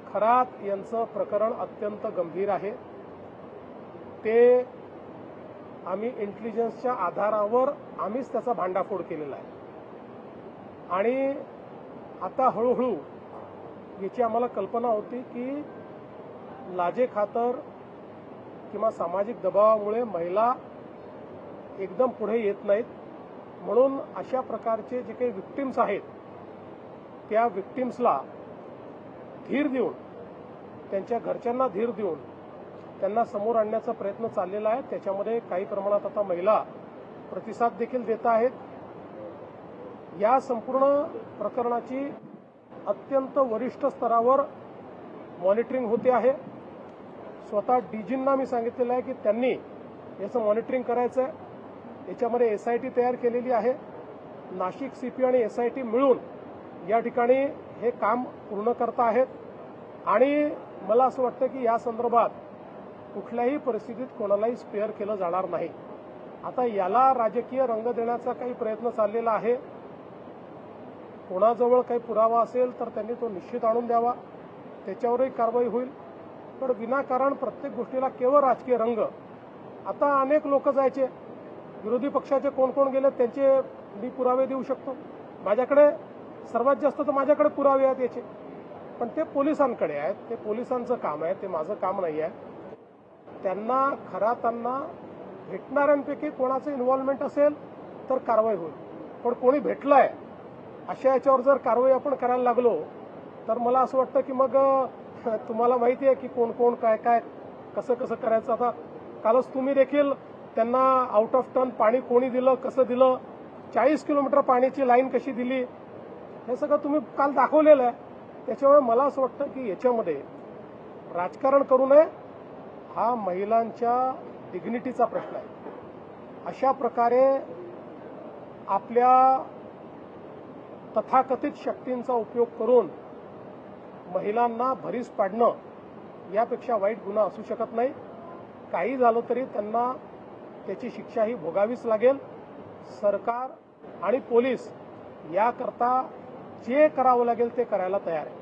खरात यांचं प्रकरण अत्यंत गंभीर आहे। ते आम्ही इंटेलिजन्सच्या आधारावर आम्हीच त्याचा भांडाफोड केलेला आहे आणि आता हळूहळू याची आम्हाला कल्पना होती की लाजेखातर किंवा सामाजिक दबावामुळे महिला एकदम पुढे येत नाहीत, म्हणून अशा प्रकारचे जे काही विक्टिम्स आहेत त्या विक्टिम्सला धीर देऊन, त्यांच्या घरच्यांना धीर देऊन त्यांना समोर आणण्याचा प्रयत्न चाललेला आहे। त्याच्यामध्ये काही प्रमाणात आता महिला प्रतिसाद देखील देत आहेत। या संपूर्ण प्रकरणाची अत्यंत वरिष्ठ स्तरावर मॉनिटरिंग होते आहे। स्वतः डीजींना मी सांगितलेलं आहे की त्यांनी याचं मॉनिटरिंग करायचं आहे। याच्यामध्ये एसआयटी तयार केलेली आहे। नाशिक सीपी आणि एसआयटी मिळून या ठिकाणी हे काम पूर्ण करता आहेत आणि मला असं वाटतं की या संदर्भात कुठल्याही परिस्थितीत कोणालाही स्पेअर केलं जाणार नाही। आता याला राजकीय रंग देण्याचा काही प्रयत्न चाललेला आहे। कोणाजवळ काही पुरावा असेल तर त्यांनी तो निश्चित आणून द्यावा, त्याच्यावरही कारवाई होईल। पण विनाकारण प्रत्येक गोष्टीला केवळ राजकीय रंग। आता अनेक लोक जायचे, विरोधी पक्षाचे कोण कोण गेले त्यांचे मी पुरावे देऊ शकतो। माझ्याकडे सर्वात जास्त तर माझ्याकडे पुरावे आहेत याचे, पण ते पोलिसांकडे आहेत, ते पोलिसांचं काम आहे, ते माझं काम नाही आहे। त्यांना खरातांना भेटणाऱ्यांपैकी कोणाचं इन्व्हॉल्वमेंट असेल तर कारवाई होईल, पण कोणी भेटलंय अशा याच्यावर जर कारवाई आपण करायला लागलो तर मला असं वाटतं की मग तुम्हाला माहिती आहे की कोण कोण काय काय कसं कसं करायचं। आता कालच तुम्ही देखील त्यांना आउट ऑफ टर्न पाणी कोणी दिलं, कसं दिलं, 40 किलोमीटर पाण्याची लाईन कशी दिली, हे सगळं तुम्ही काल दाखवलेलं आहे। त्याच्यामुळे मला असं वाटतं की याच्यामध्ये राजकारण करू नये, हा महिलांच्या डिग्निटीचा प्रश्न आहे। अशा प्रकारे आपल्या तथाकथित शक्तींचा उपयोग करून महिलांना भरीस पाडणं यापेक्षा वाईट गुन्हा असू शकत नाही। काही झालं तरी त्यांना त्याची शिक्षाही भोगावीच लागेल। सरकार आणि पोलीस याकरता जे करावं लागेल ते करायला तयार आहे।